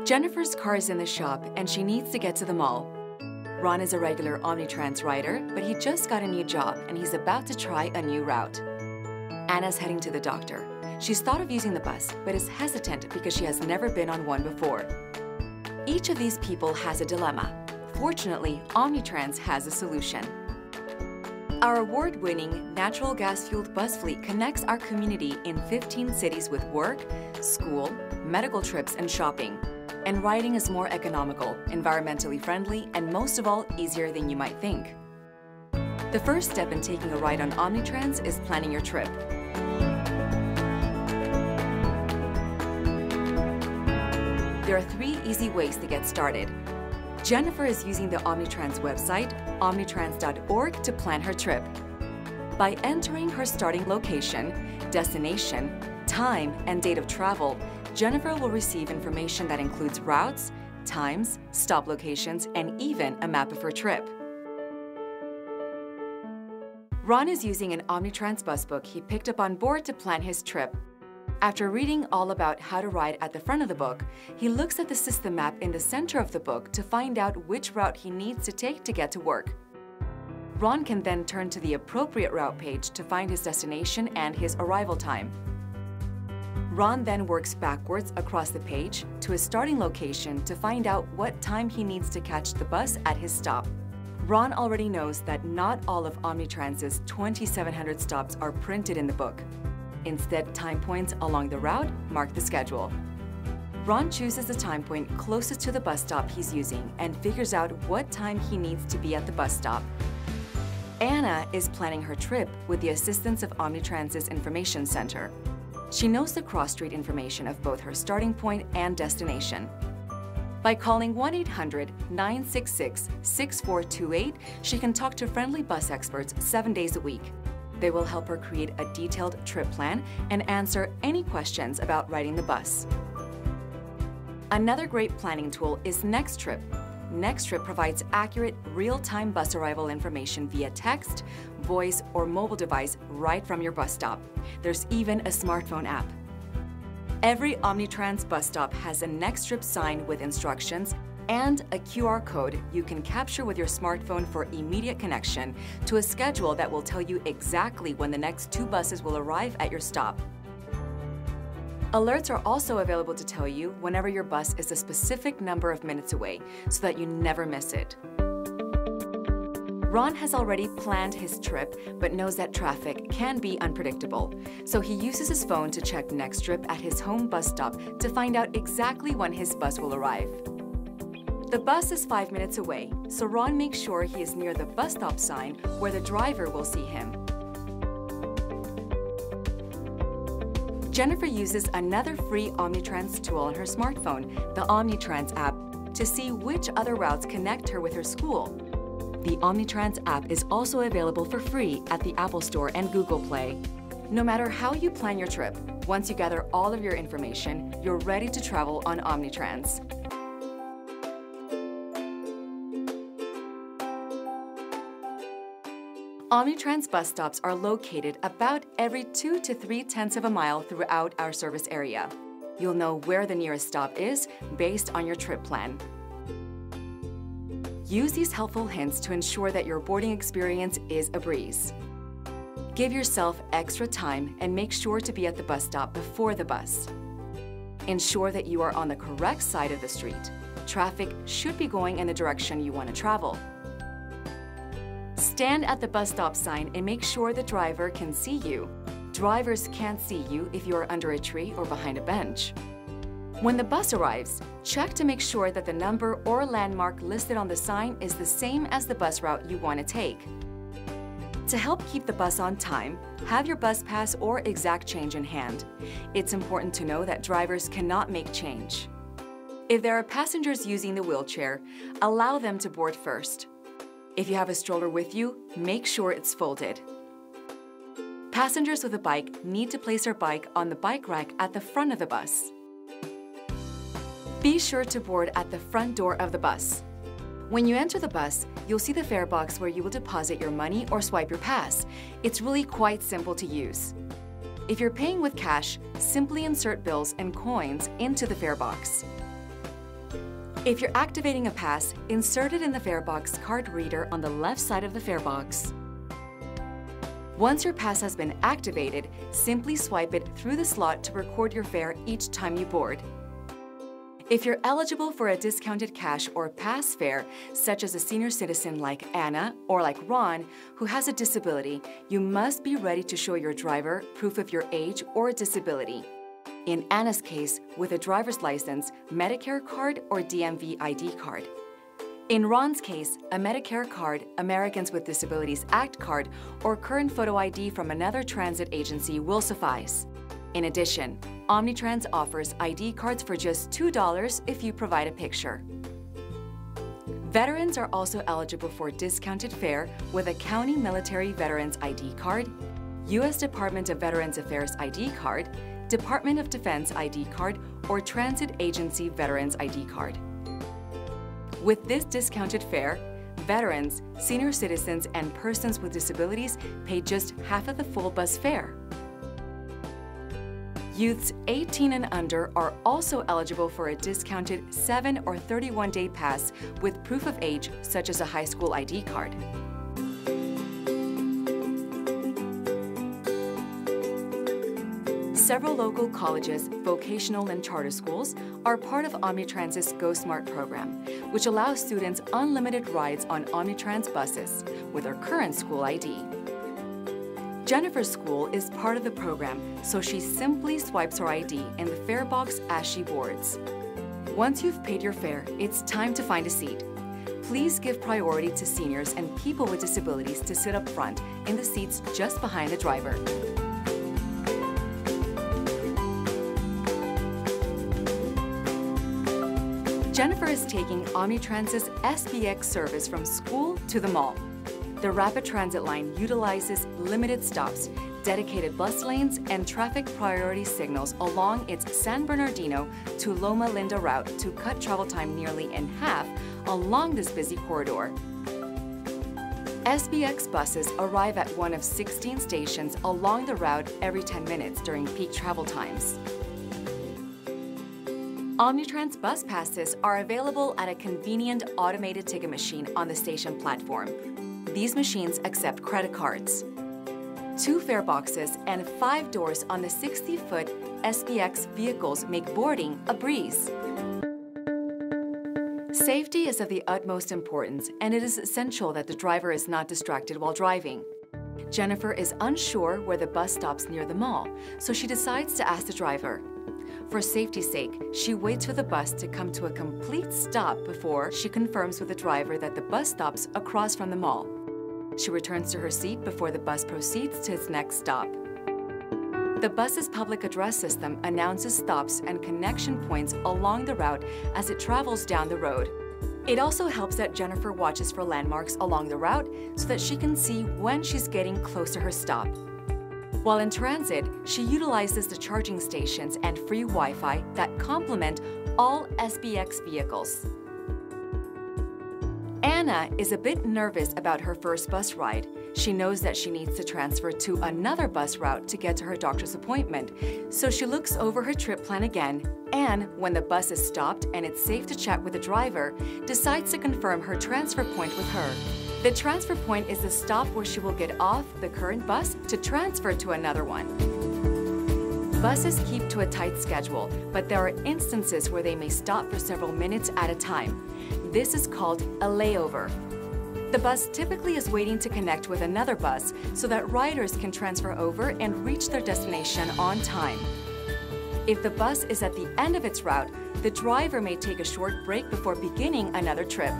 Jennifer's car is in the shop and she needs to get to the mall. Ron is a regular Omnitrans rider, but he just got a new job and he's about to try a new route. Anna's heading to the doctor. She's thought of using the bus, but is hesitant because she has never been on one before. Each of these people has a dilemma. Fortunately, Omnitrans has a solution. Our award-winning natural gas-fueled bus fleet connects our community in 15 cities with work, school, medical trips, and shopping. And riding is more economical, environmentally friendly, and most of all, easier than you might think. The first step in taking a ride on Omnitrans is planning your trip. There are 3 easy ways to get started. Jennifer is using the Omnitrans website, omnitrans.org, to plan her trip. By entering her starting location, destination, time, and date of travel, Jennifer will receive information that includes routes, times, stop locations, and even a map of her trip. Ron is using an Omnitrans bus book he picked up on board to plan his trip. After reading all about how to ride at the front of the book, he looks at the system map in the center of the book to find out which route he needs to take to get to work. Ron can then turn to the appropriate route page to find his destination and his arrival time. Ron then works backwards across the page to his starting location to find out what time he needs to catch the bus at his stop. Ron already knows that not all of Omnitrans's 2,700 stops are printed in the book. Instead, time points along the route mark the schedule. Ron chooses the time point closest to the bus stop he's using and figures out what time he needs to be at the bus stop. Anna is planning her trip with the assistance of Omnitrans's information center. She knows the cross-street information of both her starting point and destination. By calling 1-800-966-6428, she can talk to friendly bus experts 7 days a week. They will help her create a detailed trip plan and answer any questions about riding the bus. Another great planning tool is NextTrip. NextTrip provides accurate, real-time bus arrival information via text, voice, or mobile device right from your bus stop. There's even a smartphone app. Every Omnitrans bus stop has a NextTrip sign with instructions and a QR code you can capture with your smartphone for immediate connection to a schedule that will tell you exactly when the next 2 buses will arrive at your stop. Alerts are also available to tell you whenever your bus is a specific number of minutes away so that you never miss it. Ron has already planned his trip but knows that traffic can be unpredictable, so he uses his phone to check NextTrip at his home bus stop to find out exactly when his bus will arrive. The bus is 5 minutes away, so Ron makes sure he is near the bus stop sign where the driver will see him. Jennifer uses another free Omnitrans tool on her smartphone, the Omnitrans app, to see which other routes connect her with her school. The Omnitrans app is also available for free at the Apple Store and Google Play. No matter how you plan your trip, once you gather all of your information, you're ready to travel on Omnitrans. Omnitrans bus stops are located about every 2 to 3/10 of a mile throughout our service area. You'll know where the nearest stop is based on your trip plan. Use these helpful hints to ensure that your boarding experience is a breeze. Give yourself extra time and make sure to be at the bus stop before the bus. Ensure that you are on the correct side of the street. Traffic should be going in the direction you want to travel. Stand at the bus stop sign and make sure the driver can see you. Drivers can't see you if you are under a tree or behind a bench. When the bus arrives, check to make sure that the number or landmark listed on the sign is the same as the bus route you want to take. To help keep the bus on time, have your bus pass or exact change in hand. It's important to know that drivers cannot make change. If there are passengers using the wheelchair, allow them to board first. If you have a stroller with you, make sure it's folded. Passengers with a bike need to place their bike on the bike rack at the front of the bus. Be sure to board at the front door of the bus. When you enter the bus, you'll see the fare box where you will deposit your money or swipe your pass. It's really quite simple to use. If you're paying with cash, simply insert bills and coins into the fare box. If you're activating a pass, insert it in the fare box card reader on the left side of the fare box. Once your pass has been activated, simply swipe it through the slot to record your fare each time you board. If you're eligible for a discounted cash or pass fare, such as a senior citizen like Anna or like Ron, who has a disability, you must be ready to show your driver proof of your age or disability. In Anna's case, with a driver's license, Medicare card, or DMV ID card. In Ron's case, a Medicare card, Americans with Disabilities Act card, or current photo ID from another transit agency will suffice. In addition, Omnitrans offers ID cards for just $2 if you provide a picture. Veterans are also eligible for discounted fare with a County Military Veterans ID card, U.S. Department of Veterans Affairs ID card, Department of Defense ID card, or Transit Agency Veterans ID card. With this discounted fare, veterans, senior citizens, and persons with disabilities pay just half of the full bus fare. Youths 18 and under are also eligible for a discounted 7 or 31-day pass with proof of age, such as a high school ID card. Several local colleges, vocational and charter schools are part of Omnitrans's Go Smart program, which allows students unlimited rides on Omnitrans buses with their current school ID. Jennifer's school is part of the program, so she simply swipes her ID in the fare box as she boards. Once you've paid your fare, it's time to find a seat. Please give priority to seniors and people with disabilities to sit up front in the seats just behind the driver. Jennifer is taking Omnitrans's SBX service from school to the mall. The rapid transit line utilizes limited stops, dedicated bus lanes, and traffic priority signals along its San Bernardino to Loma Linda route to cut travel time nearly in half along this busy corridor. SBX buses arrive at one of 16 stations along the route every 10 minutes during peak travel times. Omnitrans bus passes are available at a convenient automated ticket machine on the station platform. These machines accept credit cards. 2 fare boxes and 5 doors on the 60-foot SBX vehicles make boarding a breeze. Safety is of the utmost importance, and it is essential that the driver is not distracted while driving. Jennifer is unsure where the bus stops near the mall, so she decides to ask the driver. For safety's sake, she waits for the bus to come to a complete stop before she confirms with the driver that the bus stops across from the mall. She returns to her seat before the bus proceeds to its next stop. The bus's public address system announces stops and connection points along the route as it travels down the road. It also helps that Jennifer watches for landmarks along the route so that she can see when she's getting close to her stop. While in transit, she utilizes the charging stations and free Wi-Fi that complement all SBX vehicles. Anna is a bit nervous about her first bus ride. She knows that she needs to transfer to another bus route to get to her doctor's appointment, so she looks over her trip plan again, and when the bus is stopped and it's safe to chat with the driver, decides to confirm her transfer point with her. The transfer point is the stop where she will get off the current bus to transfer to another one. Buses keep to a tight schedule, but there are instances where they may stop for several minutes at a time. This is called a layover. The bus typically is waiting to connect with another bus so that riders can transfer over and reach their destination on time. If the bus is at the end of its route, the driver may take a short break before beginning another trip.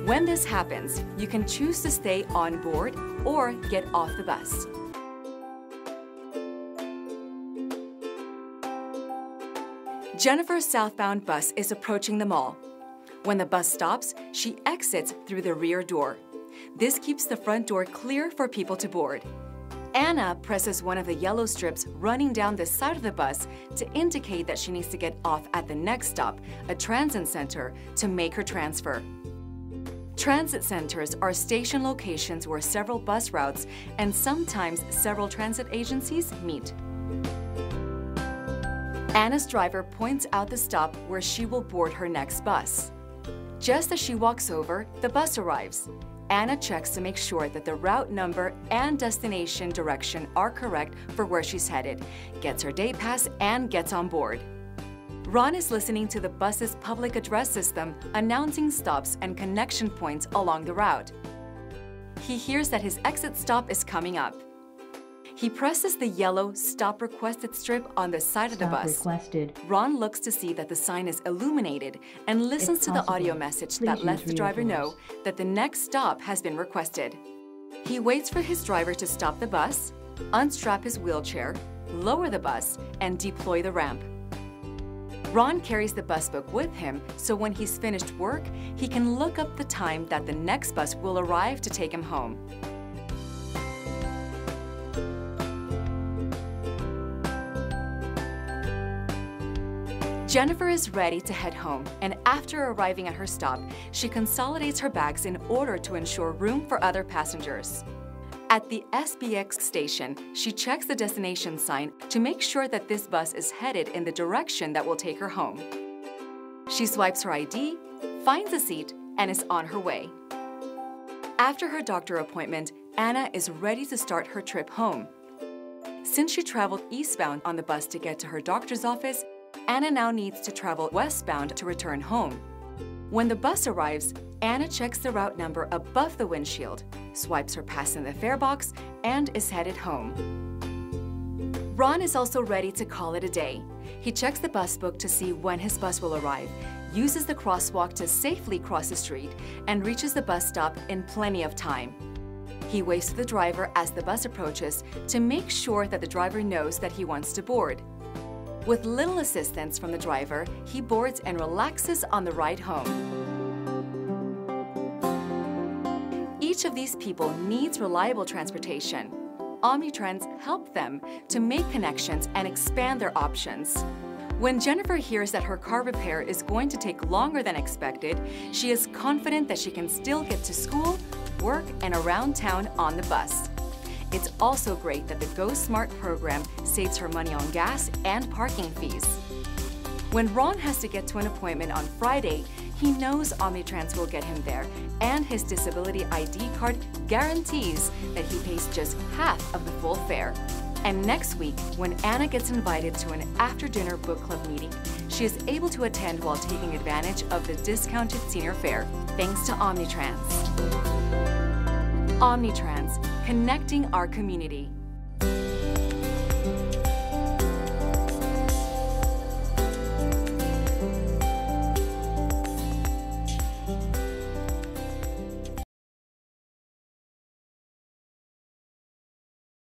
When this happens, you can choose to stay on board or get off the bus. Jennifer's southbound bus is approaching the mall. When the bus stops, she exits through the rear door. This keeps the front door clear for people to board. Anna presses one of the yellow strips running down the side of the bus to indicate that she needs to get off at the next stop, a transit center, to make her transfer. Transit centers are station locations where several bus routes and sometimes several transit agencies meet. Anna's driver points out the stop where she will board her next bus. Just as she walks over, the bus arrives. Anna checks to make sure that the route number and destination direction are correct for where she's headed, gets her day pass, and gets on board. Ron is listening to the bus's public address system announcing stops and connection points along the route. He hears that his exit stop is coming up. He presses the yellow Stop Requested strip on the side of the bus. Requested. Ron looks to see that the sign is illuminated and listens to the audio message that lets the driver know that the next stop has been requested. He waits for his driver to stop the bus, unstrap his wheelchair, lower the bus, and deploy the ramp. Ron carries the bus book with him, so when he's finished work, he can look up the time that the next bus will arrive to take him home. Jennifer is ready to head home, and after arriving at her stop, she consolidates her bags in order to ensure room for other passengers. At the SBX station, she checks the destination sign to make sure that this bus is headed in the direction that will take her home. She swipes her ID, finds a seat, and is on her way. After her doctor appointment, Anna is ready to start her trip home. Since she traveled eastbound on the bus to get to her doctor's office, Anna now needs to travel westbound to return home. When the bus arrives, Anna checks the route number above the windshield, swipes her pass in the fare box, and is headed home. Ron is also ready to call it a day. He checks the bus book to see when his bus will arrive, uses the crosswalk to safely cross the street, and reaches the bus stop in plenty of time. He waits for the driver as the bus approaches to make sure that the driver knows that he wants to board. With little assistance from the driver, he boards and relaxes on the ride home. Each of these people needs reliable transportation. Omnitrans help them to make connections and expand their options. When Jennifer hears that her car repair is going to take longer than expected, she is confident that she can still get to school, work, and around town on the bus. It's also great that the Go Smart program saves her money on gas and parking fees. When Ron has to get to an appointment on Friday, he knows Omnitrans will get him there, and his disability ID card guarantees that he pays just half of the full fare. And next week, when Anna gets invited to an after-dinner book club meeting, she is able to attend while taking advantage of the discounted senior fare, thanks to Omnitrans. Omnitrans, connecting our community.